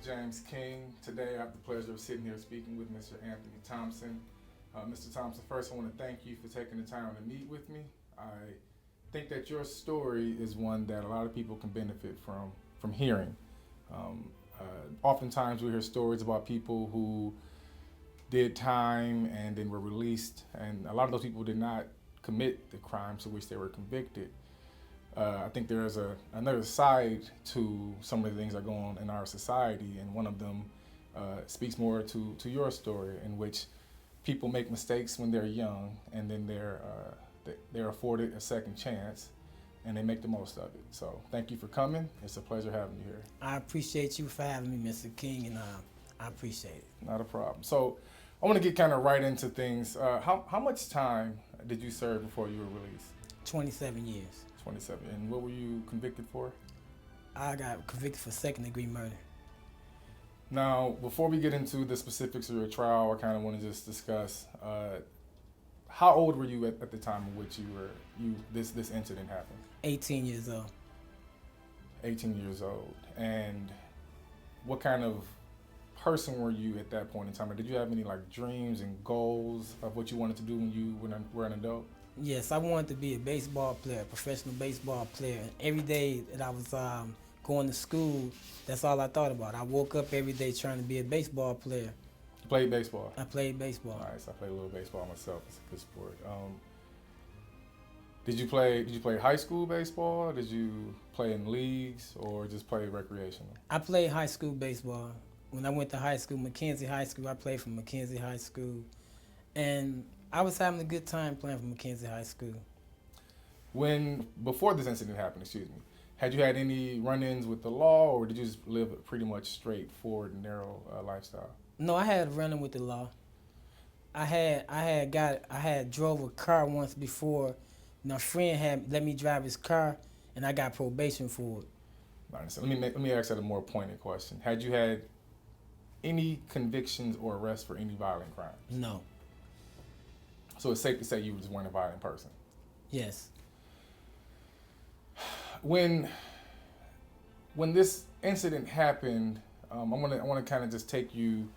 James King. Today I have the pleasure of sitting here speaking with Mr. Anthony Thompson. Mr. Thompson, first I want to thank you for taking the time to meet with me. I think that your story is one that a lot of people can benefit from hearing. Oftentimes we hear stories about people who did time and then were released, and a lot of those people did not commit the crimes to which they were convicted. I think there is another side to some of the things that go on in our society, and one of them speaks more to your story, in which people make mistakes when they're young, and then they're afforded a second chance, and they make the most of it. So thank you for coming. It's a pleasure having you here. I appreciate you for having me, Mr. King, and I appreciate it. Not a problem. So I want to get kind of right into things. How much time did you serve before you were released? 27 years. 27. And what were you convicted for? I got convicted for second-degree murder. Now, before we get into the specifics of your trial, I kind of want to just discuss how old were you at the time in which this incident happened? 18 years old. 18 years old. And what kind of person were you at that point in time? Or did you have any dreams and goals of what you wanted to do when you were an adult? Yes, I wanted to be a baseball player, a professional baseball player. Every day that I was going to school, that's all I thought about. I woke up every day trying to be a baseball player. You played baseball? I played baseball. Nice. I played a little baseball myself. It's a good sport. Did you play high school baseball? Did you play in leagues or just play recreational? I played high school baseball. When I went to high school, Mackenzie High School, I played for Mackenzie High School. And I was having a good time playing for Mackenzie High School. Before this incident happened, had you had any run-ins with the law, or did you just live a pretty much straightforward, narrow lifestyle? No, I had run-in with the law. I had drove a car once before. My friend had let me drive his car, and I got probation for it. I understand. Let me ask that a more pointed question. Had you had any convictions or arrests for any violent crimes? No. So it's safe to say you just weren't a violent person? Yes. When this incident happened, I want to kind of just take you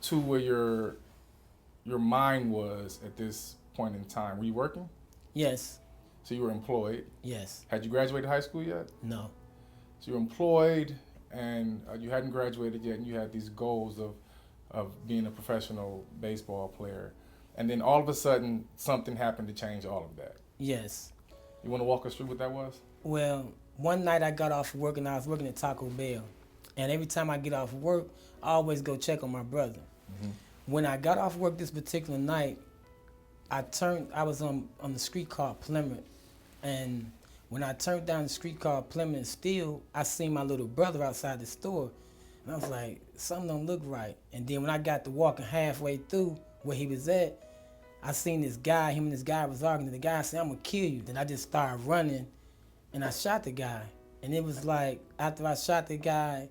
to where your mind was at this point in time. Were you working? Yes. So you were employed? Yes. Had you graduated high school yet? No. So you're employed, and you hadn't graduated yet, and you had these goals of being a professional baseball player. And then all of a sudden, something happened to change all of that. Yes. You want to walk us through what that was? Well, one night I got off work and I was working at Taco Bell. And every time I get off work, I always go check on my brother. Mm-hmm. When I got off work this particular night, I was on the street called Plymouth. And when I turned down the street called Plymouth still, I seen my little brother outside the store. And I was like, something don't look right. And then when I got to walking halfway through where he was at, I seen this guy, him and this guy was arguing. The guy said, I'm gonna kill you. Then I just started running and I shot the guy. And it was like, after I shot the guy,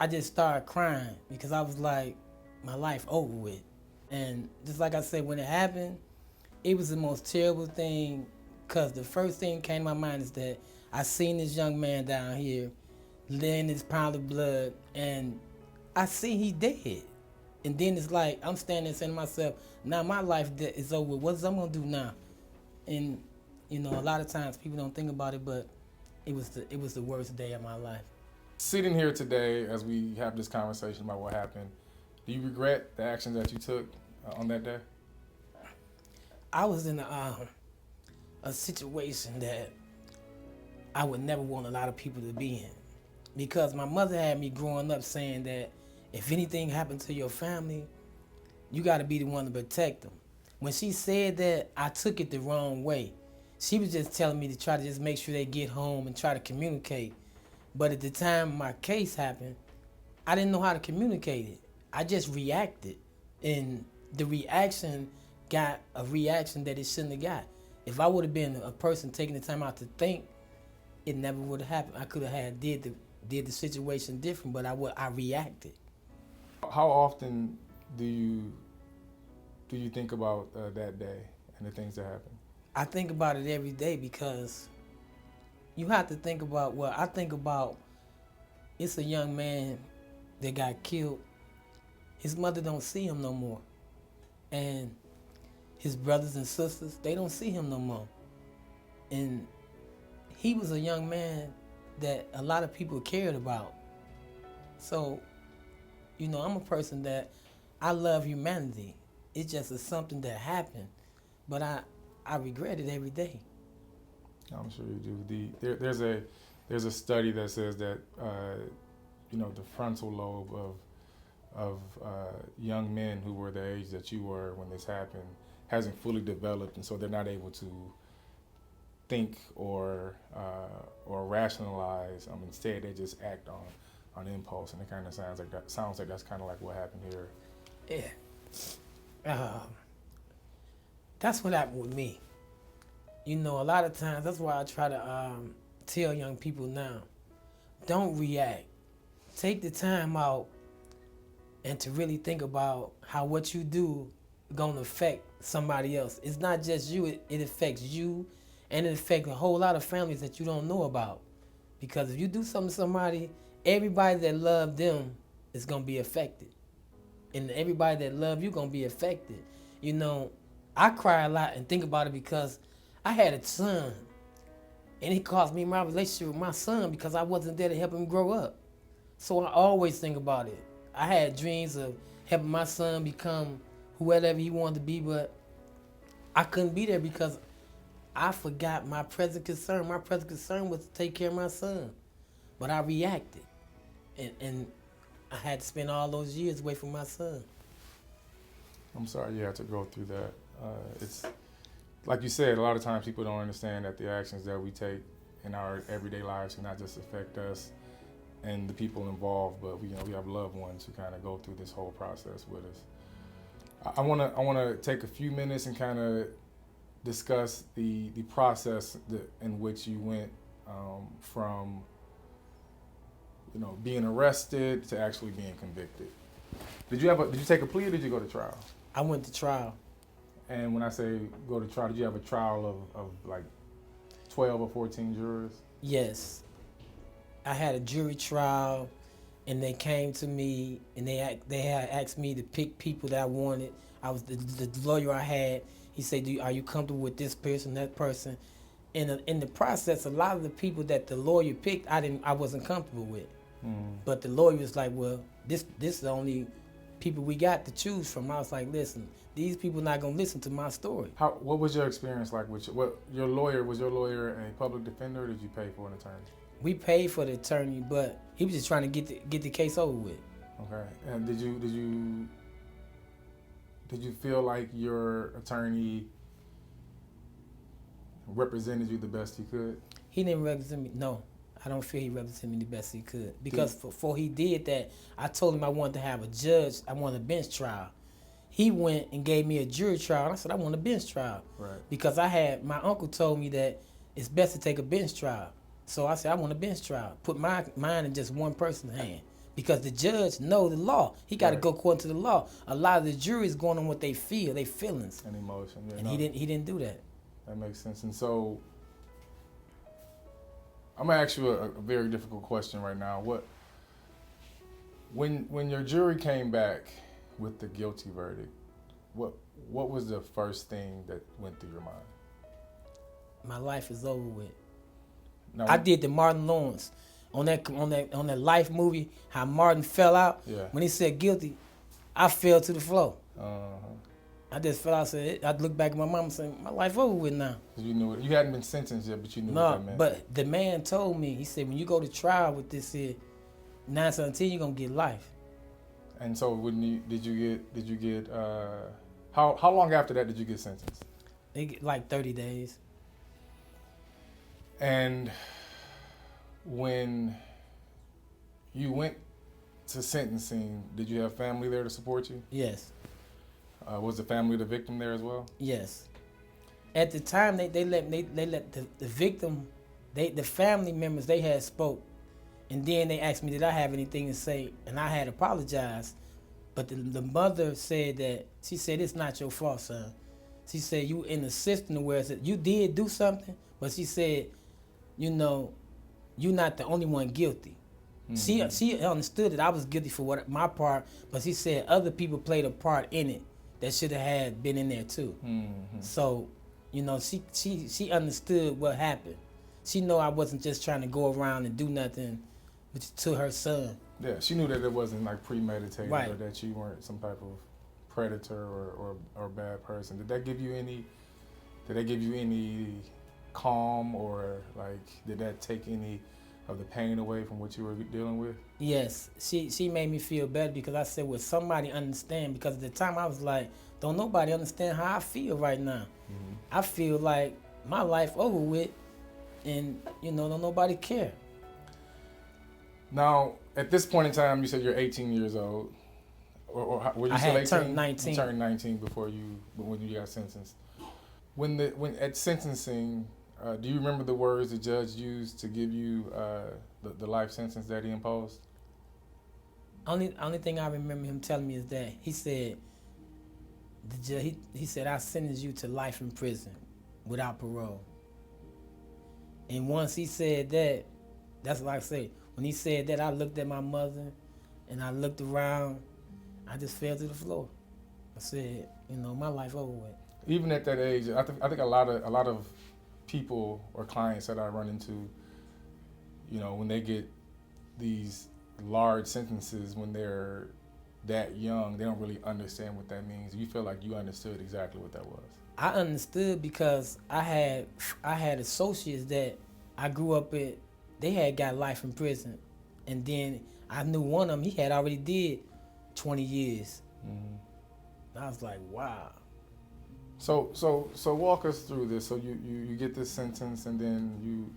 I just started crying because I was like, my life over with. And just like I said, when it happened, it was the most terrible thing, because the first thing that came to my mind is that I seen this young man down here laying this pound of blood, and I see he dead. And then it's like, I'm standing there saying to myself, now my life is over. What am I going to do now? And, a lot of times people don't think about it, but it was the worst day of my life. Sitting here today as we have this conversation about what happened, do you regret the actions that you took on that day? I was in a situation that I would never want a lot of people to be in, because my mother had me growing up saying that if anything happened to your family, you got to be the one to protect them. When she said that, I took it the wrong way. She was just telling me to try to just make sure they get home and try to communicate. But at the time my case happened, I didn't know how to communicate it. I just reacted, and the reaction got a reaction that it shouldn't have got. If I would have been a person taking the time out to think, it never would have happened. I could have did the situation different, but I reacted. How often do you think about that day and the things that happened? I think about it every day, because you have to think about, I think about, it's a young man that got killed, his mother don't see him no more. And his brothers and sisters, they don't see him no more. And he was a young man that a lot of people cared about. So, I'm a person that I love humanity. It's just something that happened, but I regret it every day. I'm sure you do. There's a study that says that the frontal lobe of young men who were the age that you were when this happened hasn't fully developed, and so they're not able to think or rationalize. Instead, they just act on impulse, and it kind of sounds like that's kind of like what happened here. Yeah. That's what happened with me. A lot of times, that's why I try to tell young people now, don't react. Take the time out and to really think about how what you do gonna affect somebody else. It's not just you, it affects you, and it affects a whole lot of families that you don't know about. Because if you do something to somebody, everybody that loved them is gonna be affected. And everybody that love you gonna be affected. I cry a lot and think about it because I had a son, and it cost me my relationship with my son because I wasn't there to help him grow up. So I always think about it. I had dreams of helping my son become whoever he wanted to be, but I couldn't be there because I forgot my present concern. My present concern was to take care of my son, but I reacted, and I had to spend all those years away from my son. I'm sorry you had to go through that. It's like you said, a lot of times people don't understand that the actions that we take in our everyday lives can not just affect us and the people involved, but we have loved ones who kind of go through this whole process with us. I want to take a few minutes and kind of discuss the process in which you went from being arrested to actually being convicted. Did you take a plea or did you go to trial? I went to trial. And when I say go to trial, did you have a trial of like 12 or 14 jurors? Yes. I had a jury trial, and they came to me, and they had asked me to pick people that I wanted. I was the lawyer I had. He said, "Are you comfortable with this person, that person?" In the process, a lot of the people that the lawyer picked, I wasn't comfortable with. But the lawyer was like, "Well, this is the only people we got to choose from." I was like, "Listen, these people not gonna listen to my story." What was your experience like with your lawyer? Was your lawyer a public defender, or did you pay for an attorney? We paid for the attorney, but he was just trying to get the case over with. Okay. And did you feel like your attorney represented you the best he could? He didn't represent me. No, I don't feel he represented me the best he could. Because before he did that, I told him I wanted to have a judge. I wanted a bench trial. He went and gave me a jury trial. I said, I want a bench trial. Right. Because my uncle told me that it's best to take a bench trial. So I said, I want a bench trial. Put mine in just one person's hand. Because the judge know the law. He got to go according to the law. A lot of the jury's going on what they feel, their feelings. And emotion. Yeah, and he didn't do that. That makes sense. And so I'm gonna ask you a very difficult question right now. When your jury came back with the guilty verdict, what was the first thing that went through your mind? My life is over with. No. I did the Martin Lawrence on that Life movie. How Martin fell out. Yeah. When he said guilty, I fell to the floor. Uh-huh. I just fell out. I looked back at my mom and said, "My life over with now." You knew it. You hadn't been sentenced yet, but you knew what that meant. But the man told me. He said, "When you go to trial with this here 9 to 10, you're gonna get life." And so did you get how long after that did you get sentenced? They get like 30 days. And when you went to sentencing, did you have family there to support you? Yes. Was the family of the victim there as well? Yes. At the time, they let the victim, the family members, they had spoke, and then they asked me, did I have anything to say, and I had apologized, but the mother said that, she said, it's not your fault, son. She said, you in the system where you did do something, but she said, you're not the only one guilty. She understood that I was guilty for what my part, but she said other people played a part in it that should have had been in there too. So, you know, she understood what happened. She know I wasn't just trying to go around and do nothing to her son. Yeah, she knew that it wasn't like premeditated, Right. or that you weren't some type of predator or bad person. Did that give you any calm, or like did that take any of the pain away from what you were dealing with? Yes, she made me feel better because I said, "Will somebody understand?" Because at the time I was like, "Don't nobody understand how I feel right now. I feel like my life over with, and you know, don't nobody care." Now, at this point in time, you said you're 18 years old, or were you I still had 18? turned 19. You turned 19 when you got sentenced. When at sentencing, do you remember the words the judge used to give you the life sentence that he imposed? Only thing I remember him telling me is that he said, he said, "I sentence you to life in prison without parole." And once he said that, that's like I say. When he said that, I looked at my mother, and I looked around. I just fell to the floor. I said, you know, my life over with. Even at that age, I think a lot of people or clients that I run into, you know, when they get these large sentences when they're that young, they don't really understand what that means. You feel like you understood exactly what that was? I understood because I had associates that I grew up with. They had got life in prison, and then I knew one of them. He had already did 20 years. I was like, wow. So walk us through this. So you get this sentence, and then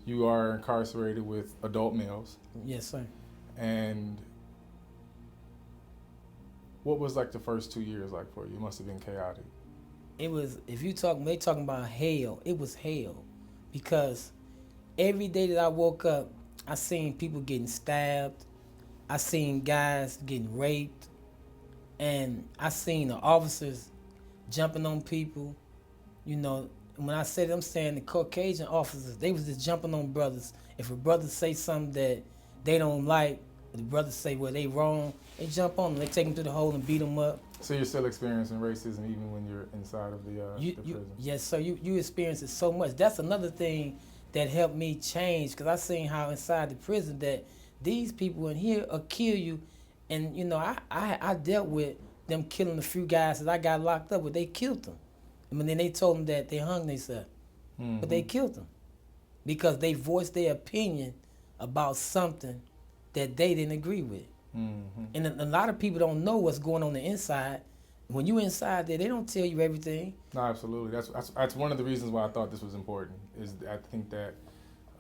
you are incarcerated with adult males. Yes, sir. And what was like the first 2 years like for you? It must have been chaotic. It was, they talking about hell, it was hell. Because every day that I woke up, I seen people getting stabbed. I seen guys getting raped. And I seen the officers jumping on people. You know, when I say I'm saying the Caucasian officers, they was just jumping on brothers. If a brother say something that they don't like, the brothers say, well, they wrong, they jump on them. They take them to the hole and beat them up. So you're still experiencing racism even when you're inside of the prison? Yes, sir. You experience it so much. That's another thing that helped me change, because I seen how inside the prison that these people in here will kill you. And, you know, I dealt with them killing a few guys that I got locked up with. They killed them. And then they told them that they hung themselves. But they killed them because they voiced their opinion about something that they didn't agree with. And a lot of people don't know what's going on the inside. When you inside there, they don't tell you everything. No, absolutely. That's one of the reasons why I thought this was important. Is I think that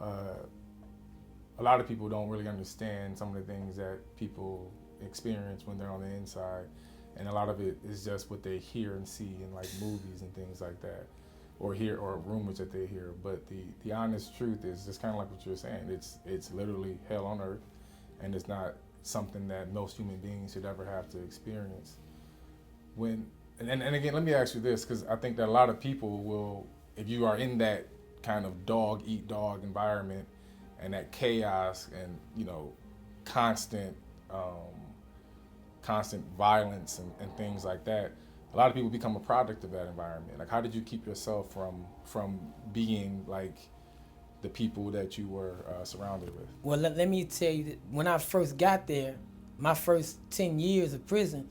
a lot of people don't really understand some of the things that people experience when they're on the inside, and a lot of it is just what they hear and see in like movies and things like that, or rumors that they hear. But the honest truth is just kind of like what you're saying. It's literally hell on earth, and it's not something that most human beings should ever have to experience. And again, let me ask you this, because I think that a lot of people will, if you are in that kind of dog eat dog environment and that chaos and, you know, constant violence and things like that, a lot of people become a product of that environment. Like, how did you keep yourself from being like the people that you were surrounded with? Well, let me tell you that when I first got there, my first 10 years of prison,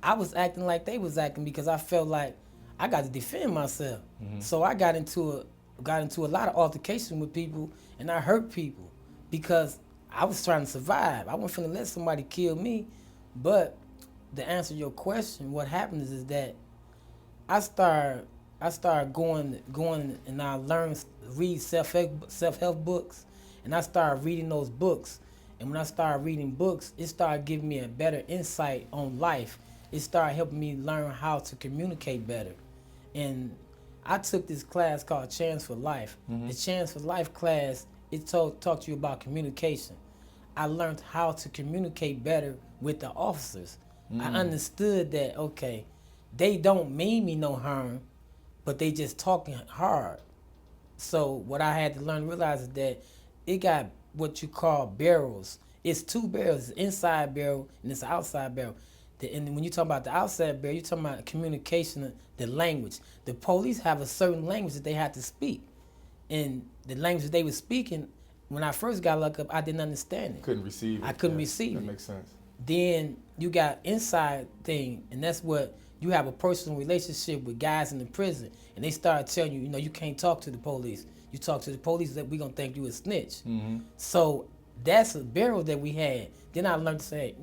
I was acting like they was acting because I felt like I got to defend myself. So I got into a lot of altercation with people, and I hurt people because I was trying to survive. I wasn't finna let somebody kill me. But to answer your question, what happened is that I started going and I learned read self-help books, and I started reading those books. And when I started reading books, it started giving me a better insight on life. It started helping me learn how to communicate better. And I took this class called Chance for Life. The Chance for Life class, it taught you about communication. I learned how to communicate better with the officers. I understood that, okay, they don't mean me no harm, but they just talking hard. So what I had to learn and realize is that it got what you call barrels. It's two barrels. It's an inside barrel and it's an outside barrel. And when you talk about the outside barrel, you're talking about communication, the language. The police have a certain language that they had to speak. And the language that they were speaking, when I first got locked up, I didn't understand it. Couldn't receive it. I couldn't receive it. That makes sense. Then you got inside thing, and that's what you have a personal relationship with guys in the prison, and they start telling you, you know, you can't talk to the police. You talk to the police, that we gonna think you a snitch. Mm-hmm. So that's a barrel that we had. Then I learned to say,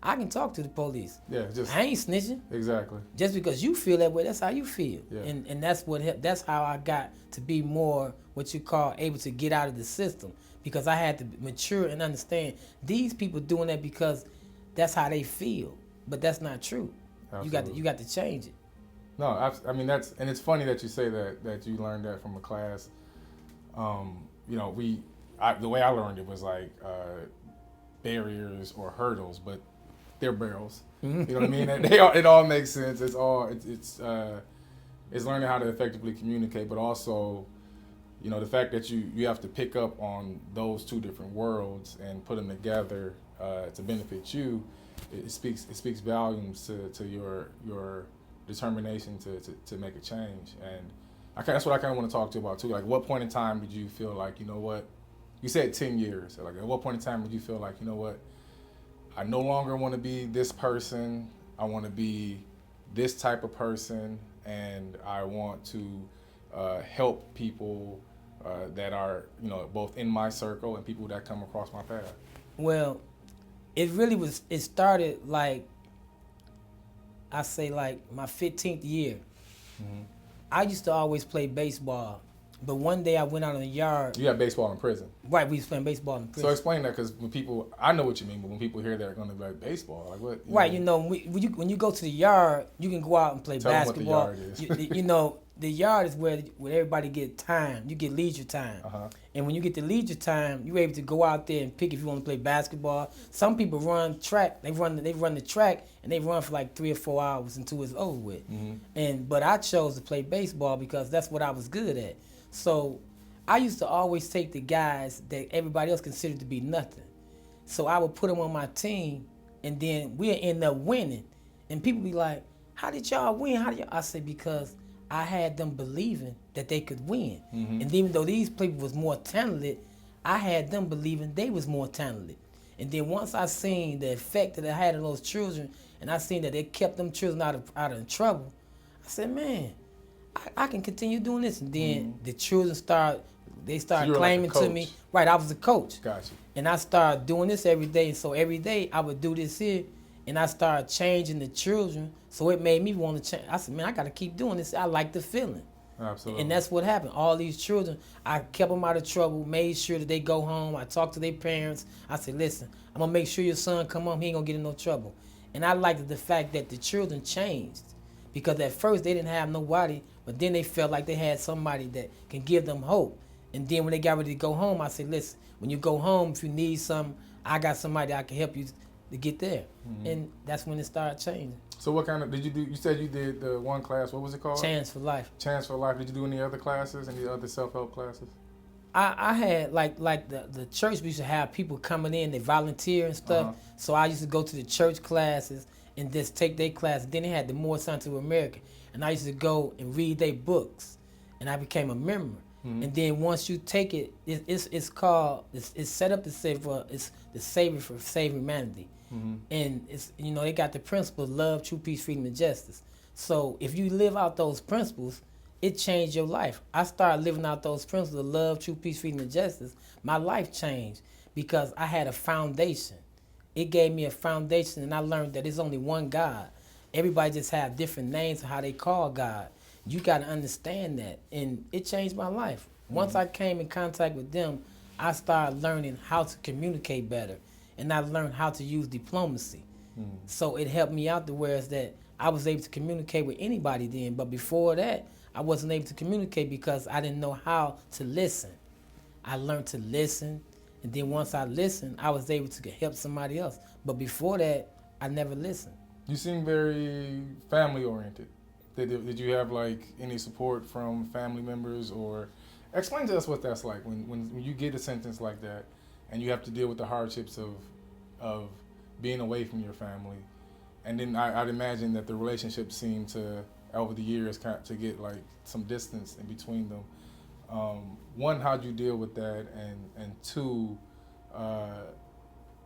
I can talk to the police. Yeah, I ain't snitching. Exactly. Just because you feel that way, that's how you feel. Yeah. And that's how I got to be more what you call able to get out of the system, because I had to mature and understand these people doing that because that's how they feel, but that's not true. Absolutely. You got to change it. No, I mean and it's funny that you say that you learned that from a class. You know, the way I learned it was like barriers or hurdles, but they're barrels. You know what I mean? And it all makes sense. It's learning how to effectively communicate, but also, you know, the fact that you have to pick up on those two different worlds and put them together to benefit you. It speaks volumes to your determination to make a change. And that's what I kind of want to talk to you about too. Like, what point in time did you feel like, you know what? You said 10 years. Like, at what point in time did you feel like, you know what? I no longer want to be this person. I want to be this type of person, and I want to help people that are, you know, both in my circle and people that come across my path. Well, it started like, I say like my 15th year. Mm-hmm. I used to always play baseball, but one day I went out in the yard. You had baseball in prison. Right, we was playing baseball in prison. So explain that, because when people, I know what you mean, but when people hear that, they're going to be like, baseball, like what? Right, you know, when you go to the yard, you can go out and play basketball. Tell them what the yard is. You know, the yard is where everybody get time. You get leisure time. Uh-huh. And when you get the leisure time, you're able to go out there and pick if you want to play basketball. Some people run track. They run the track, and they run for like 3 or 4 hours until it's over with. Mm-hmm. But I chose to play baseball because that's what I was good at. So I used to always take the guys that everybody else considered to be nothing. So I would put them on my team, and then we'd end up winning. And people be like, how did y'all win? I said, because I had them believing that they could win. Mm-hmm. And even though these people was more talented, I had them believing they was more talented. And then once I seen the effect that I had on those children, and I seen that they kept them children out of trouble, I said, man, I can continue doing this. And then the children started claiming like to me. Right, I was a coach. Gotcha. And I started doing this every day. So every day I would do this here, and I started changing the children. So it made me want to change. I said, man, I got to keep doing this. I like the feeling. Absolutely. And that's what happened. All these children, I kept them out of trouble, made sure that they go home. I talked to their parents. I said, listen, I'm going to make sure your son come home. He ain't going to get in no trouble. And I liked the fact that the children changed. Because at first they didn't have nobody, but then they felt like they had somebody that can give them hope. And then when they got ready to go home, I said, listen, when you go home, if you need something, I got somebody that can help you to get there. Mm-hmm. And that's when it started changing. So what kind of, did you do, you said you did the one class, what was it called? Chance for Life. Chance for Life. Did you do any other classes, any other self-help classes? I had, like the church, we used to have people coming in, they volunteer and stuff. Uh-huh. So I used to go to the church classes and just take their class. Then they had the More Scientific American. And I used to go and read their books. And I became a member. Mm-hmm. And then once you take it, it's set up to say it's the Savior for Save Humanity. Mm-hmm. And it's, you know, they got the principles: love, true peace, freedom, and justice. So if you live out those principles, it changed your life. I started living out those principles of love, true peace, freedom, and justice. My life changed because I had a foundation. It gave me a foundation, and I learned that there's only one God. Everybody just have different names of how they call God. You got to understand that, and it changed my life. Once I came in contact with them, I started learning how to communicate better, and I learned how to use diplomacy. So it helped me out to whereas that I was able to communicate with anybody then, but before that, I wasn't able to communicate because I didn't know how to listen. I learned to listen, and then once I listened, I was able to help somebody else. But before that, I never listened. You seem very family-oriented. Did you have like any support from family members or Explain to us what that's like when you get a sentence like that, and you have to deal with the hardships of being away from your family, and then I'd imagine that the relationships seem to over the years to get like some distance in between them. One, how'd you deal with that, and two,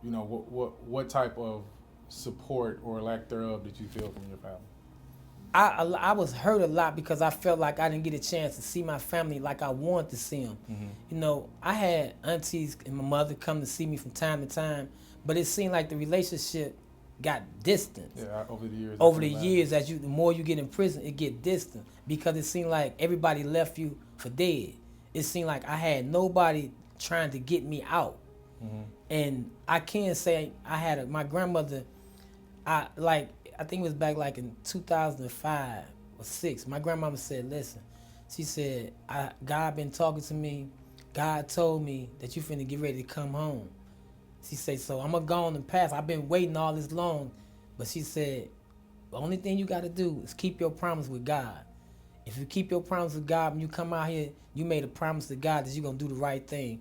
what type of support or lack thereof did you feel from your family? I was hurt a lot because I felt like I didn't get a chance to see my family like I wanted to see them. Mm-hmm. You know, I had aunties and my mother come to see me from time to time, but it seemed like the relationship got distant. Yeah, over the years. Over the years, the more you get in prison, it get distant because it seemed like everybody left you for dead. It seemed like I had nobody trying to get me out. Mm-hmm. And I can say I had my grandmother. I think it was back like in 2005 or 6. My grandmama said, listen, she said, God been talking to me. God told me that you finna get ready to come home. She said, so I'm going to go on and pass. I've been waiting all this long. But she said, the only thing you got to do is keep your promise with God. If you keep your promise with God, when you come out here, you made a promise to God that you're going to do the right thing.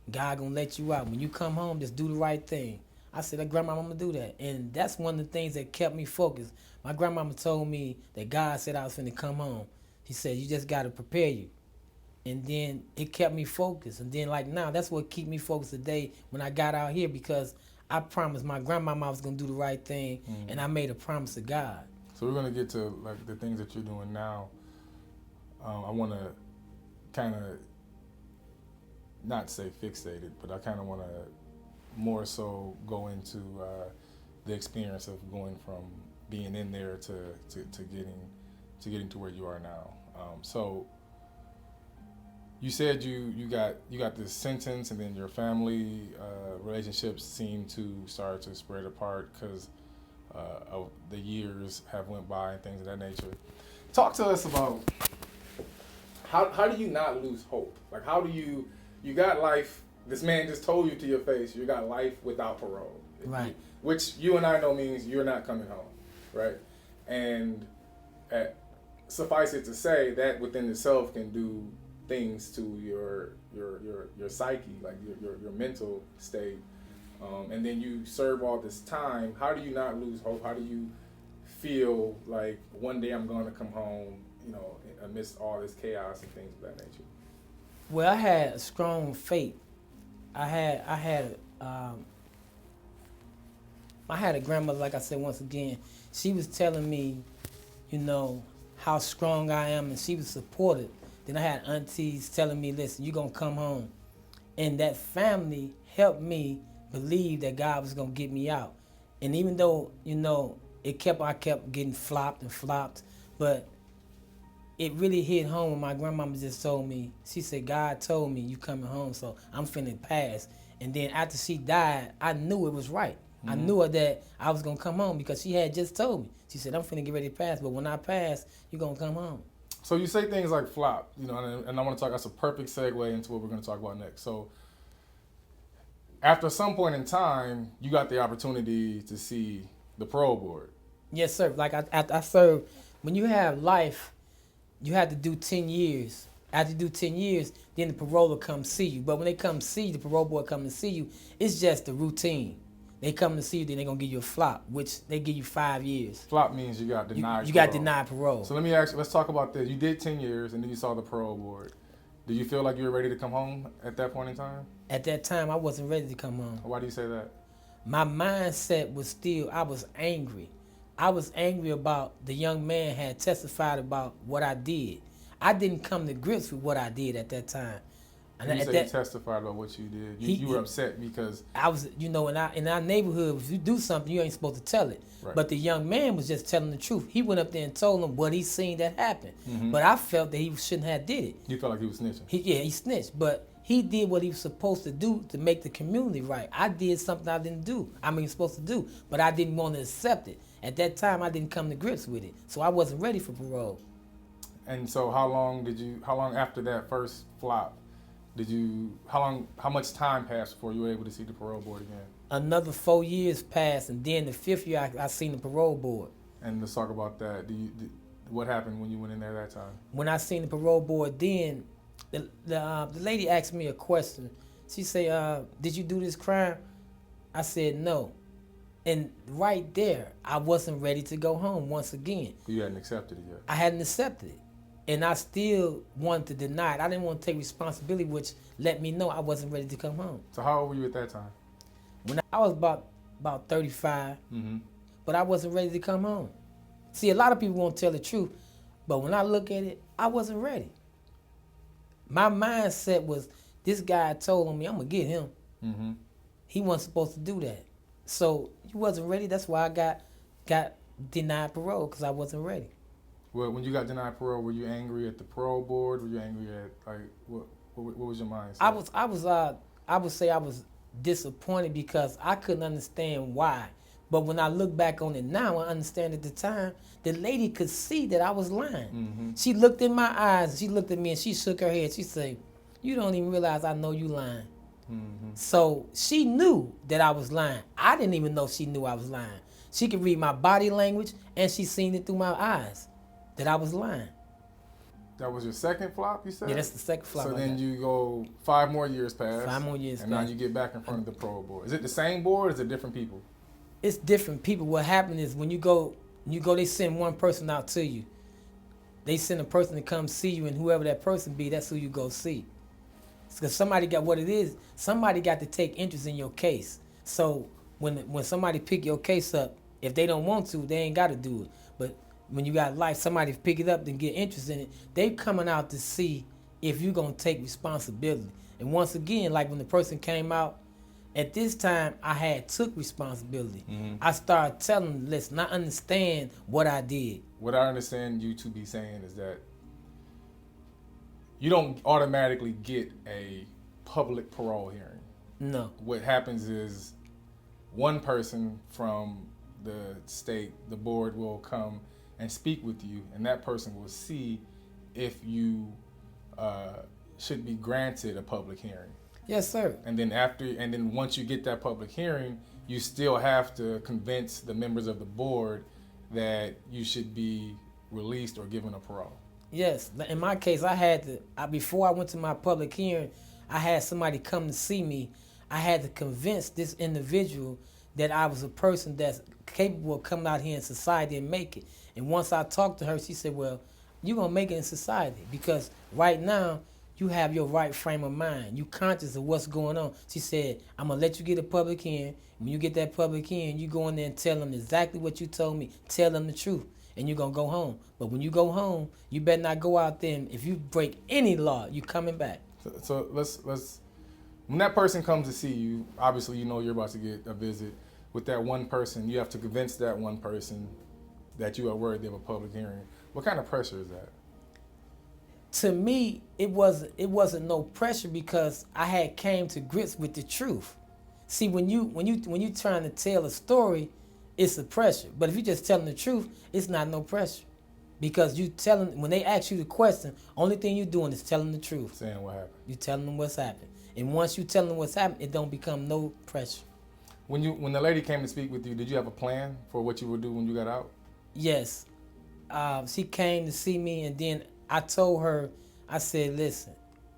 God going to let you out. When you come home, just do the right thing. I said, Grandma, I'm going to do that. And that's one of the things that kept me focused. My grandmama told me that God said I was finna come home. He said, you just got to prepare you. And then it kept me focused. And then like now, that's what keep me focused today when I got out here, because I promised my grandmama I was going to do the right thing, and I made a promise to God. So we're going to get to like the things that you're doing now. I want to kind of not say fixated, but I kind of want to more so go into the experience of going from being in there to getting to where you are now. So you said you got this sentence, and then your family relationships seem to start to spread apart because of the years have went by and things of that nature. Talk to us about how do you not lose hope? Like, how do you got life? This man just told you to your face, you got life without parole. Right. Which you and I know means you're not coming home, right? And suffice it to say that within itself can do things to your psyche, like your mental state. And then you serve all this time. How do you not lose hope? How do you feel like one day I'm going to come home, amidst all this chaos and things of that nature? Well, I had a strong faith. I had a grandmother, like I said once again. She was telling me, how strong I am, and she was supportive. Then I had aunties telling me, listen, you're going to come home. And that family helped me believe that God was going to get me out. And even though, I kept getting flopped, but it really hit home when my grandmama just told me, she said, God told me you coming home, so I'm finna pass. And then after she died, I knew it was right. Mm-hmm. I knew that I was gonna come home because she had just told me. She said, I'm finna get ready to pass, but when I pass, you're gonna come home. So you say things like flop, and I want to talk, that's a perfect segue into what we're gonna talk about next. So after some point in time, you got the opportunity to see the parole board. Yes, sir. Like I served, when you have life, you have to do 10 years. After you do 10 years, then the parole will come see you. But when they come see you, the parole board come to see you, it's just the routine. They come to see you, then they're going to give you a flop, which they give you 5 years. Flop means you got denied You got denied parole. So let me ask you, let's talk about this. You did 10 years, and then you saw the parole board. Did you feel like you were ready to come home at that point in time? At that time, I wasn't ready to come home. Why do you say that? My mindset was still, I was angry. I was angry about the young man had testified about what I did. I didn't come to grips with what I did at that time. And you say you testified about what you did. You were upset because I was, in our neighborhood, if you do something, you ain't supposed to tell it. Right. But the young man was just telling the truth. He went up there and told them what he seen that happened. Mm-hmm. But I felt that he shouldn't have did it. You felt like he was snitching. He snitched, but he did what he was supposed to do to make the community right. I did something I didn't do. Supposed to do, but I didn't want to accept it. At that time, I didn't come to grips with it, so I wasn't ready for parole. And so, how long after that first flop, how much time passed before you were able to see the parole board again? Another 4 years passed, and then the 5th year, I seen the parole board. And let's talk about that. What happened when you went in there that time? When I seen the parole board, then The lady asked me a question. She said, "Did you do this crime?" I said no, and right there, I wasn't ready to go home once again. You hadn't accepted it yet. I hadn't accepted it, and I still wanted to deny it. I didn't want to take responsibility, which let me know I wasn't ready to come home. So how old were you at that time? When I was about 35, Mm-hmm. but I wasn't ready to come home. See, a lot of people won't tell the truth, but when I look at it, I wasn't ready. My mindset was, this guy told on me, I'm going to get him. Mm-hmm. He wasn't supposed to do that. So he wasn't ready. That's why I got denied parole, because I wasn't ready. Well, when you got denied parole, were you angry at the parole board? Were you angry at, like, what was your mindset? I would say I was disappointed because I couldn't understand why. But when I look back on it now, I understand at the time, the lady could see that I was lying. Mm-hmm. She looked in my eyes, she looked at me, and she shook her head. She said, "You don't even realize I know you lying." Mm-hmm. So she knew that I was lying. I didn't even know she knew I was lying. She could read my body language, and she seen it through my eyes that I was lying. That was your second flop, you said? Yeah, that's the second flop. So I then got. you go 5 more years pass. 5 more years And pass. now you get back in front of the parole board. Is it the same board or is it different people? It's different people. What happened is when you go, they send one person out to you. They send a person to come see you, and whoever that person be, that's who you go see. Because somebody got what it is. Somebody got to take interest in your case. So when somebody pick your case up, if they don't want to, they ain't got to do it. But when you got life, somebody pick it up and get interest in it. They coming out to see if you're gonna take responsibility. And once again, like when the person came out, at this time I had took responsibility. Mm-hmm. I started telling them, listen, I understand what I did. What I understand you to be saying is that you don't automatically get a public parole hearing. No. What happens is one person from the state, the board, will come and speak with you, and that person will see if you should be granted a public hearing. Yes, sir. And then once you get that public hearing, you still have to convince the members of the board that you should be released or given a parole. Yes. In my case, I had to, before I went to my public hearing, I had somebody come to see me. I had to convince this individual that I was a person that's capable of coming out here in society and make it. And once I talked to her, she said, well, you're going to make it in society because right now you have your right frame of mind. You conscious of what's going on. She said, I'm going to let you get a public hearing. When you get that public hearing, you go in there and tell them exactly what you told me. Tell them the truth. And you're going to go home. But when you go home, you better not go out there. And if you break any law, you coming back. So let's when that person comes to see you, obviously you know you're about to get a visit. With that one person, you have to convince that one person that you are worthy of a public hearing. What kind of pressure is that? To me, it wasn't no pressure because I had came to grips with the truth. See, when you trying to tell a story, it's a pressure. But if you just telling the truth, it's not no pressure. Because when they ask you the question, only thing you're doing is telling the truth. Saying what happened. You telling them what's happened. And once you tell them what's happened, it don't become no pressure. When the lady came to speak with you, did you have a plan for what you would do when you got out? Yes. She came to see me, and then I told her, I said, listen,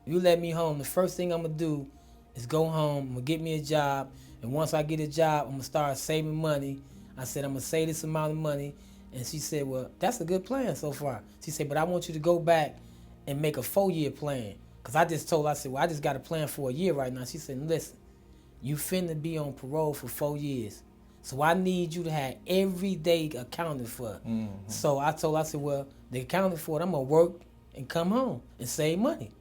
you let me home, the first thing I'm going to do is go home, I'm going to get me a job, and once I get a job, I'm going to start saving money. I said, I'm going to save this amount of money. And she said, well, that's a good plan so far. She said, but I want you to go back and make a 4-year plan. Because I just told her, I said, well, I just got a plan for a year right now. She said, listen, you finna be on parole for 4 years. So I need you to have every day accounted for. Mm-hmm. So I told her, I said, well, they accounted for it. I'm going to work and come home and save money.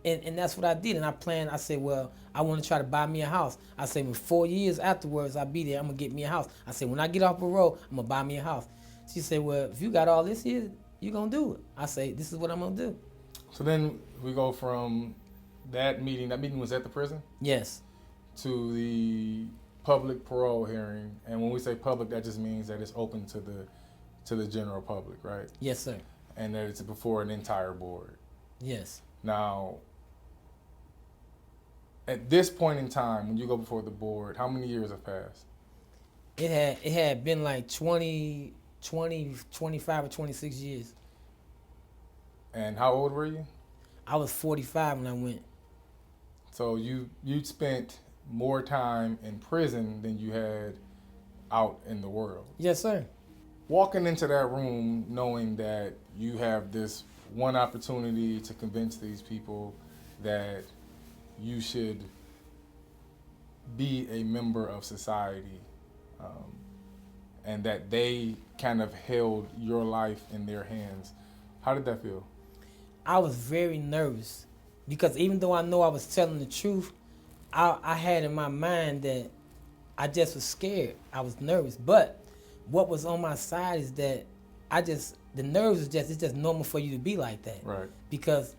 And that's what I did. And I planned, I said, well, I want to try to buy me a house. I said, in 4 years afterwards, I'll be there. I'm going to get me a house. I said, when I get off parole, I'm going to buy me a house. She said, well, if you got all this here, you're going to do it. I say, this is what I'm going to do. So then we go from that meeting was at the prison? Yes. To the public parole hearing. And when we say public, that just means that it's open to the general public, right? Yes, sir. And that it's before an entire board. Yes. Now, at this point in time, when you go before the board, how many years have passed? It had been like 20, 25 or 26 years. And how old were you? I was 45 when I went. So you'd spent more time in prison than you had out in the world. Yes, sir. Walking into that room knowing that you have this one opportunity to convince these people that you should be a member of society, and that they kind of held your life in their hands. How did that feel? I was very nervous because even though I know I was telling the truth, I had in my mind that I just was scared. I was nervous. But what was on my side is that the nerves it's just normal for you to be like that. Right. Because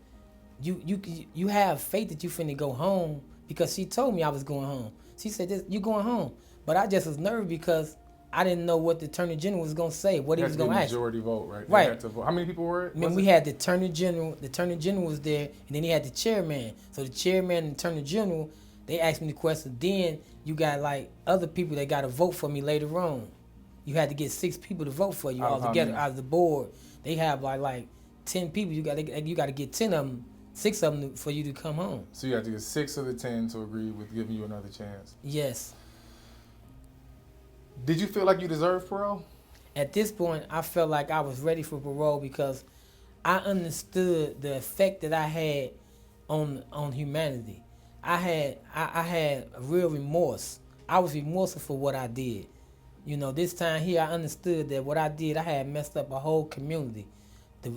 you have faith that you finna go home, because she told me I was going home. She said, you going home. But I just was nervous because I didn't know what the Attorney General was going to say, what he was going to ask. Majority vote, right? Right. They had to vote. How many people were it? I mean, we had the Attorney General. The Attorney General was there, and then he had the chairman. So the chairman and the Attorney General, they asked me the question. Then you got like other people that got to vote for me later on. You had to get 6 people to vote for you all together out of the board. They have like 10 people. You got to get 10 of them, 6 of them for you to come home. So you had to get 6 of the 10 to agree with giving you another chance. Yes. Did you feel like you deserved parole? At this point, I felt like I was ready for parole because I understood the effect that I had on humanity. I had a real remorse. I was remorseful for what I did. You know, this time here, I understood that what I did, I had messed up a whole community. The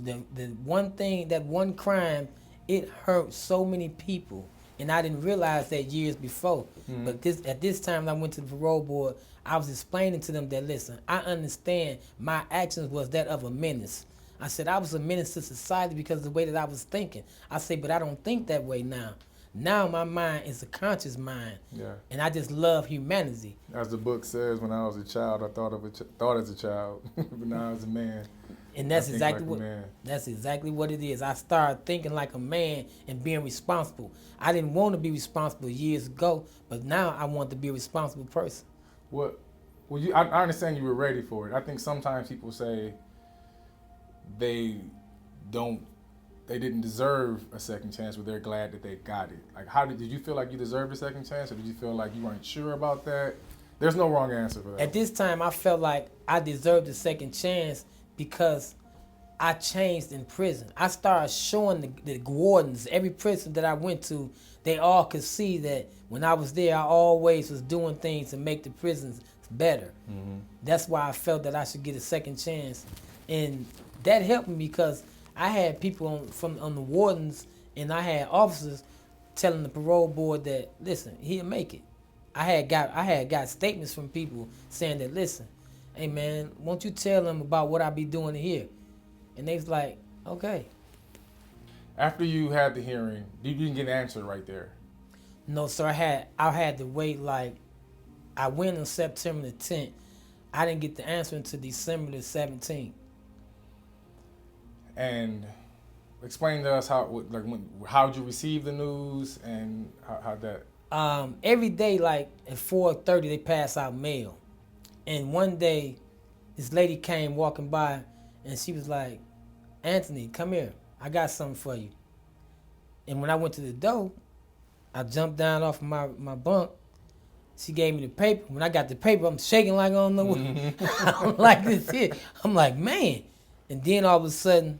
one thing, that one crime, it hurt so many people, and I didn't realize that years before. Mm-hmm. But at this time, when I went to the parole board, I was explaining to them that, listen, I understand my actions was that of a menace. I said I was a menace to society because of the way that I was thinking. I said, but I don't think that way now. Now my mind is a conscious mind, and I just love humanity. As the book says, when I was a child, I thought as a child, but now as a man. And that's exactly what it is. I started thinking like a man and being responsible. I didn't want to be responsible years ago, but now I want to be a responsible person. I understand you were ready for it. I think sometimes people say they didn't deserve a second chance, but they're glad that they got it. Like, did you feel like you deserved a second chance, or did you feel like you weren't sure about that? There's no wrong answer for that. At this time, I felt like I deserved a second chance because I changed in prison. I started showing the wardens, every prison that I went to, they all could see that when I was there, I always was doing things to make the prisons better. Mm-hmm. That's why I felt that I should get a second chance. And that helped me because I had people on the wardens, and I had officers telling the parole board that, listen, he'll make it. I had got statements from people saying that, listen, hey man, won't you tell them about what I be doing here? And they was like, okay. After you had the hearing, you didn't get an answer right there? No, sir. I had to wait. Like, I went on September the 10th. I didn't get the answer until December the 17th. And explain to us how did you receive the news and how that? Every day, like at 4:30, they pass out mail. And one day, this lady came walking by, and she was like, Anthony, come here. I got something for you. And when I went to the door, I jumped down off my bunk. She gave me the paper. When I got the paper, I'm shaking like I don't know what. I'm like this here. I'm like, man. And then all of a sudden,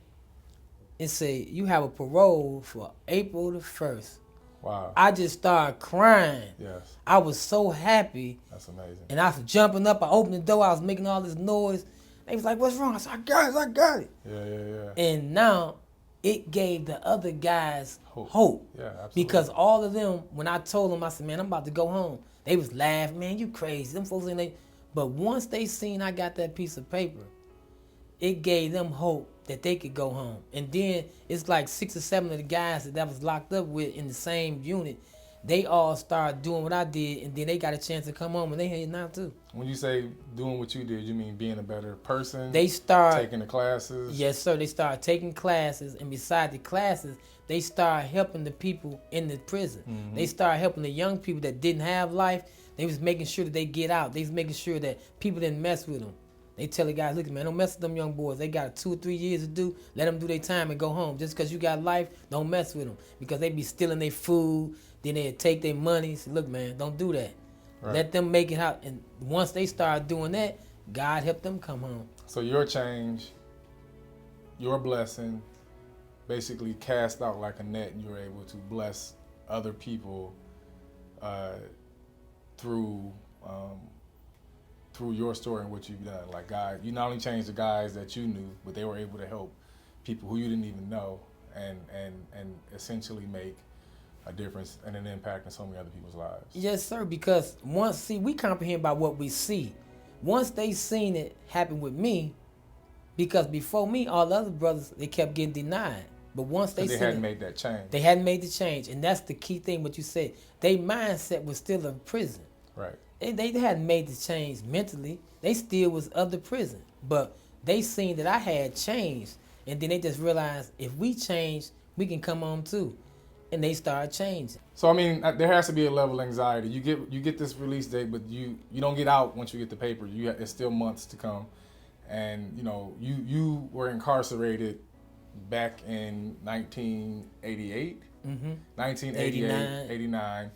it said, you have a parole for April the 1st. Wow. I just started crying. Yes. I was so happy. That's amazing. And I was jumping up. I opened the door. I was making all this noise. They was like, what's wrong? I said, I got it. Yeah. And now it gave the other guys hope. Yeah, absolutely. Because all of them, when I told them, I said, man, I'm about to go home. They was laughing, man, you crazy. Them folks in there. But once they seen I got that piece of paper, it gave them hope that they could go home. And then it's like 6 or 7 of the guys that was locked up with in the same unit, they all started doing what I did, and then they got a chance to come home, and they here now too. When you say doing what you did, you mean being a better person? They start taking the classes? Yes, sir. They started taking classes, and beside the classes, they started helping the people in the prison. Mm-hmm. They started helping the young people that didn't have life. They was making sure that they get out. They was making sure that people didn't mess with them. They tell the guys, look, man, don't mess with them young boys. They got 2 or 3 years to do. Let them do their time and go home. Just because you got life, don't mess with them. Because they be stealing their food. Then they take their money. So, look, man, don't do that. Right. Let them make it out. And once they start doing that, God help them come home. So your change, your blessing, basically cast out like a net, and you were able to bless other people through your story and what you've done. Like, God, you not only changed the guys that you knew, but they were able to help people who you didn't even know, and essentially make a difference and an impact in so many other people's lives. Yes, sir, because we comprehend by what we see. Once they seen it happen with me, because before me, all the other brothers, they kept getting denied. But once they hadn't made that change. They hadn't made the change. And that's the key thing, what you said. Their mindset was still in prison. Right. They hadn't made the change mentally. They still was of the prison. But they seen that I had changed. And then they just realized, if we change, we can come home too. And they started changing. So, I mean, there has to be a level of anxiety. You get this release date, but you don't get out once you get the paper. It's still months to come. And, you know, you were incarcerated back in 1988, 1988, 89,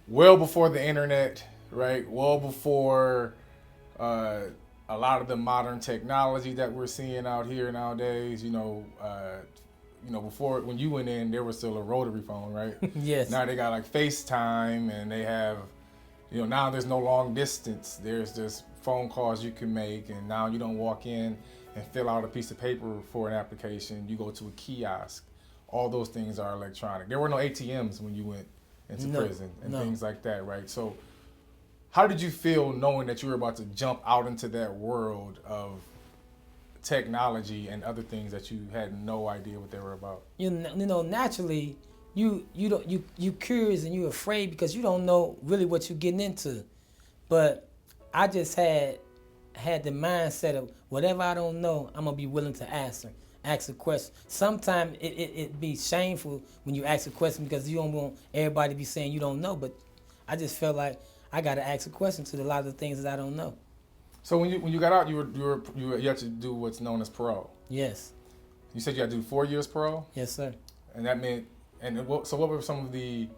well before the internet, right? Well before a lot of the modern technology that we're seeing out here nowadays. Before, when you went in, there was still a rotary phone, right? Yes. Now they got like FaceTime, and they have, now there's no long distance. There's just phone calls you can make, and now you don't walk in and fill out a piece of paper for an application. You go to a kiosk. All those things are electronic. There were no ATMs when you went into prison and things like that, right? So how did you feel knowing that you were about to jump out into that world of technology and other things that you had no idea what they were about? Naturally, you curious and you afraid because you don't know really what you're getting into. But I just had the mindset of whatever I don't know, I'm gonna be willing to ask a question. Sometimes it be shameful when you ask a question because you don't want everybody to be saying you don't know. But I just felt like I gotta ask a question to a lot of the things that I don't know. So when you got out, you had to do what's known as parole. Yes. You said you had to do 4 years parole. Yes, sir. And that meant, so what were some of the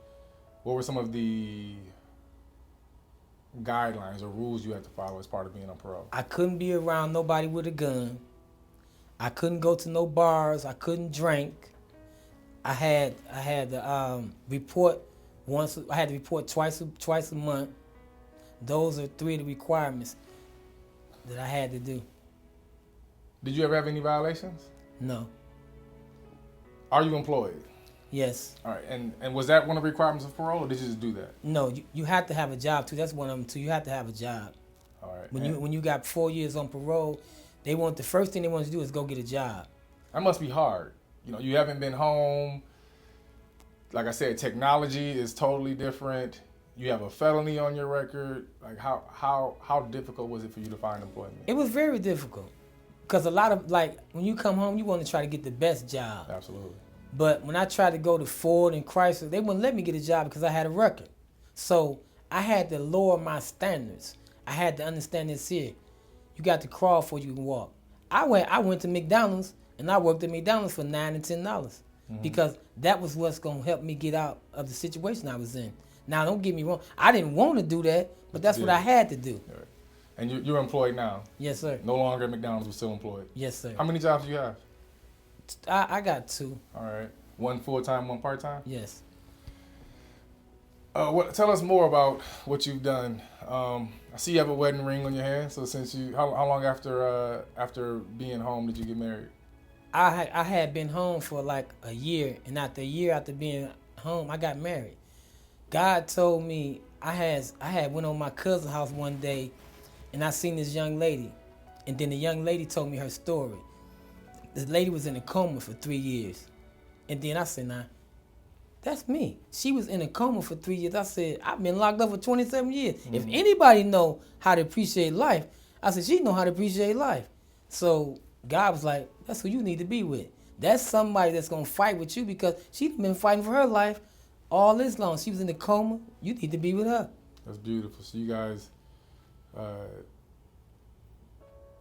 guidelines or rules you had to follow as part of being on parole? I couldn't be around nobody with a gun. I couldn't go to no bars. I couldn't drink. I had to report once. I had to report twice a month. Those are 3 of the requirements that I had to do. Did you ever have any violations? No. Are you employed? Yes. All right. And was that one of the requirements of parole, or did you just do that? No, you have to have a job too. That's one of them too. You have to have a job. All right. When you got 4 years on parole, the first thing they want you to do is go get a job. That must be hard. You haven't been home. Like I said, technology is totally different. You have a felony on your record. Like how difficult was it for you to find employment? It was very difficult because a lot of when you come home, you want to try to get the best job. Absolutely. But when I tried to go to Ford and Chrysler, they wouldn't let me get a job because I had a record. So I had to lower my standards. I had to understand this here. You got to crawl before you can walk. I went to McDonald's and I worked at McDonald's for $9 and $10 because that was what's gonna help me get out of the situation I was in. Now, don't get me wrong. I didn't want to do that, but that's what I had to do. Right. And you're employed now? Yes, sir. No longer at McDonald's, but still employed? Yes, sir. How many jobs do you have? I got 2. All right. One full-time, one part-time? Yes. Tell us more about what you've done. I see you have a wedding ring on your hand. So how long after being home did you get married? I had been home for like a year, and after a year after being home, I got married. God told me I had went on my cousin's house one day, and I seen this young lady, and then the young lady told me her story. This lady was in a coma for 3 years, and then I said, "Nah, that's me." She was in a coma for 3 years. I said, "I've been locked up for 27 years. If anybody know how to appreciate life," I said, "she know how to appreciate life." So God was like, "That's who you need to be with. That's somebody that's gonna fight with you because she's been fighting for her life all this long. She was in a coma. You need to be with her." That's beautiful. So you guys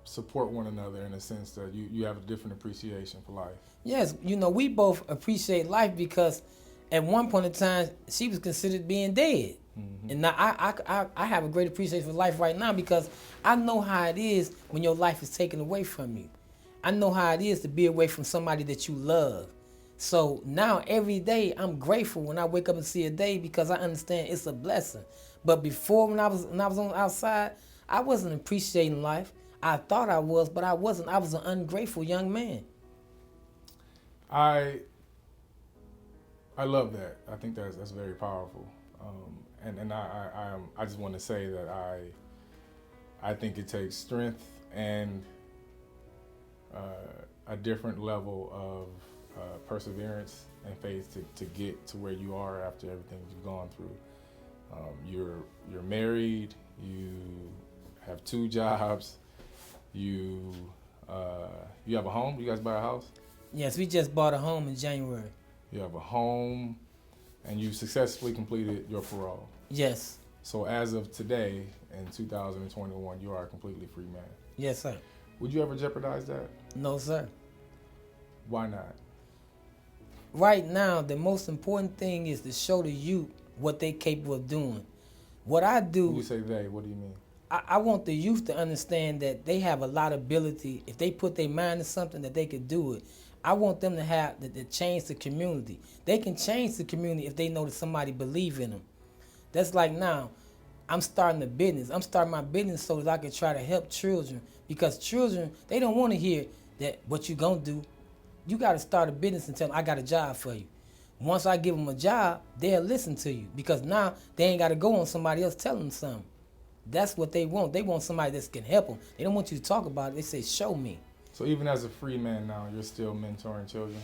support one another in a sense that you have a different appreciation for life. Yes, we both appreciate life because at one point in time she was considered being dead. Mm-hmm. And now I have a great appreciation for life right now because I know how it is when your life is taken away from you. I know how it is to be away from somebody that you love. So now every day I'm grateful when I wake up and see a day because I understand it's a blessing. But before when I was on the outside, I wasn't appreciating life. I thought I was, but I wasn't. I was an ungrateful young man. I love that. I think that's very powerful. And I just want to say that I think it takes strength and a different level of perseverance and faith to get to where you are after everything you've gone through. You're married. You have 2 jobs. You have a home. You guys buy a house? Yes, we just bought a home in January. You have a home, and you successfully completed your parole. Yes. So as of today, in 2021, you are a completely free man. Yes, sir. Would you ever jeopardize that? No, sir. Why not? Right now, the most important thing is to show the youth what they're capable of doing. What I do... When you say they, what do you mean? I want the youth to understand that they have a lot of ability. If they put their mind to something, that they could do it. I want them to have to change the community. They can change the community if they know that somebody believe in them. That's like now, I'm starting a business. I'm starting my business so that I can try to help children. Because children, they don't want to hear that what you gonna do. You got to start a business and tell them, I got a job for you. Once I give them a job, they'll listen to you. Because now they ain't got to go on somebody else telling them something. That's what they want. They want somebody that can help them. They don't want you to talk about it. They say, show me. So even as a free man now, you're still mentoring children?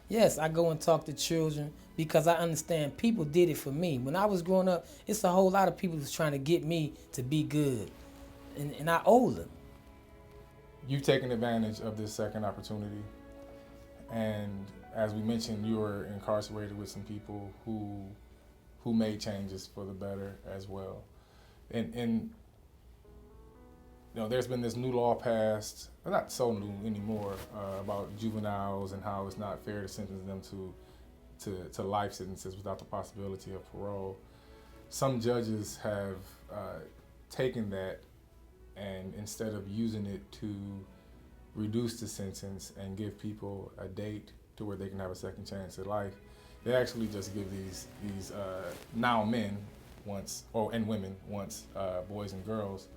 Yes, I go and talk to children because I understand people did it for me. When I was growing up, it's a whole lot of people who's trying to get me to be good. And I owe them. You've taken advantage of this second opportunity. And as we mentioned, you were incarcerated with some people who made changes for the better as well. And there's been this new law passed, not so new anymore, about juveniles and how it's not fair to sentence them to life sentences without the possibility of parole. Some judges have taken that and instead of using it to reduce the sentence and give people a date to where they can have a second chance at life, they actually just give these now men and women once boys and girls,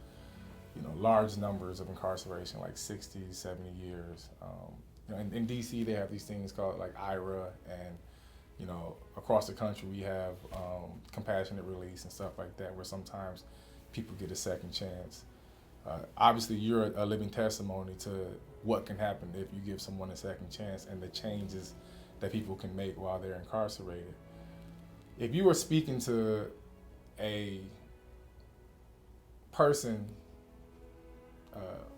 large numbers of incarceration, like 60, 70 years. In DC, they have these things called like IRA, and across the country we have compassionate release and stuff like that, where sometimes people get a second chance. Obviously, you're a living testimony to what can happen if you give someone a second chance and the changes that people can make while they're incarcerated. If you were speaking to a person,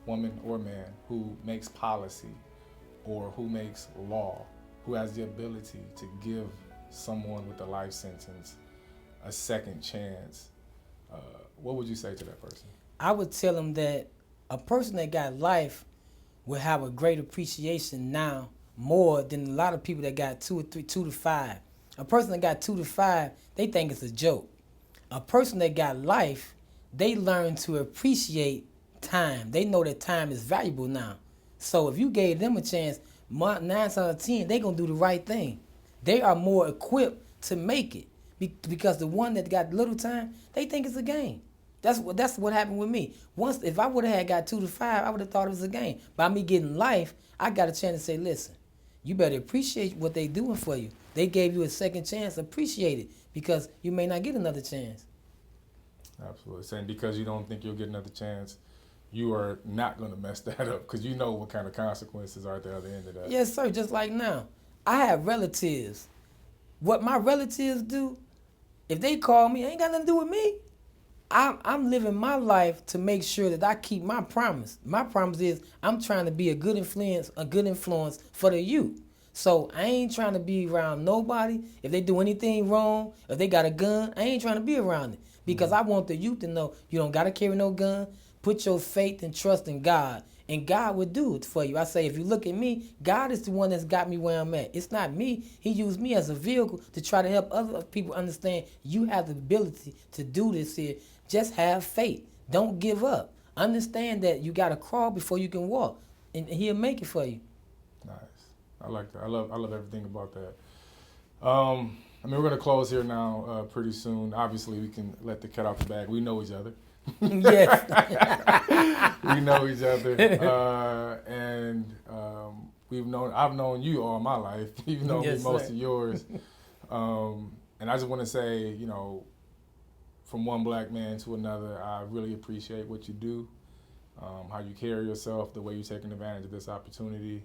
woman or man, who makes policy or who makes law, who has the ability to give someone with a life sentence a second chance, what would you say to that person? I would tell them that a person that got life will have a great appreciation now more than a lot of people that got 2 to 5. A person that got 2 to 5, they think it's a joke. A person that got life, they learn to appreciate time. They know that time is valuable now. So if you gave them a chance, 9 out of 10, they going to do the right thing. They are more equipped to make it because the one that got little time, they think it's a game. That's what happened with me. Once, if I would have got 2 to 5, I would have thought it was a game. By me getting life, I got a chance to say, listen, you better appreciate what they doing for you. They gave you a second chance. Appreciate it because you may not get another chance. Absolutely. Saying because you don't think you'll get another chance, you are not going to mess that up because you know what kind of consequences are at the other end of that. Yes, sir. Just like now. I have relatives. What my relatives do, if they call me, it ain't got nothing to do with me. I'm living my life to make sure that I keep my promise. My promise is I'm trying to be a good influence for the youth. So I ain't trying to be around nobody. If they do anything wrong, if they got a gun, I ain't trying to be around it. Because I want the youth to know you don't got to carry no gun. Put your faith and trust in God, and God will do it for you. I say, if you look at me, God is the one that's got me where I'm at. It's not me. He used me as a vehicle to try to help other people understand you have the ability to do this here. Just have faith. Don't give up. Understand that you got to crawl before you can walk, and He'll make it for you. Nice. I like that. I love everything about that. I mean, we're going to close here now pretty soon. Obviously, we can let the cat out the bag. We know each other. Yes. We know each other. And I've known you all my life. You've known me most of yours. And I just want to say, you know, from one black man to another, I really appreciate what you do, how you carry yourself, the way you're taking advantage of this opportunity.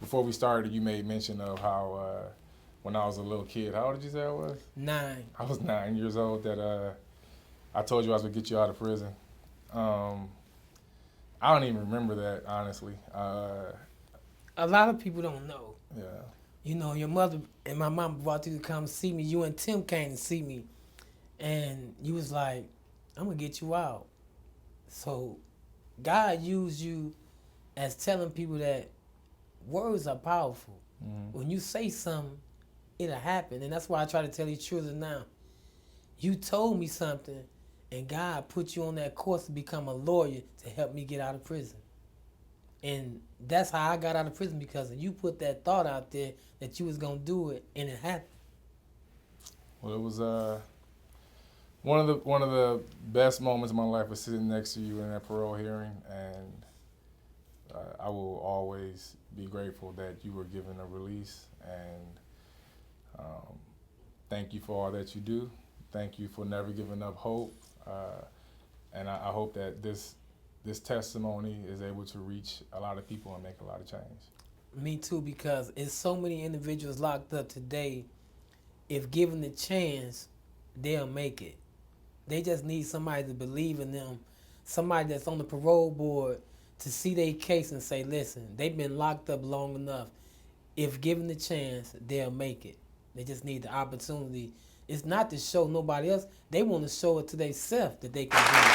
Before we started, you made mention of how when I was a little kid, how old did you say I was? 9. I was 9 years old that I told you I was going to get you out of prison. I don't even remember that, honestly. A lot of people don't know. Yeah. You know, your mother and my mom brought you to come see me. You and Tim came to see me. And you was like, I'm going to get you out. So God used you as telling people that words are powerful. Mm-hmm. When you say something, it'll happen. And that's why I try to tell you children now. You told me something, and God put you on that course to become a lawyer to help me get out of prison. And that's how I got out of prison, because you put that thought out there that you was going to do it, and it happened. Well, it was one of the best moments of my life was sitting next to you in that parole hearing, and I will always be grateful that you were given a release, and thank you for all that you do. Thank you for never giving up hope, and I hope that this testimony is able to reach a lot of people and make a lot of change. Me too, because it's so many individuals locked up today. If given the chance, they'll make it. They just need somebody to believe in them, somebody that's on the parole board to see their case and say, listen, they've been locked up long enough. If given the chance, they'll make it. They just need the opportunity. It's not to show nobody else. They want to show it to themselves that they can do it.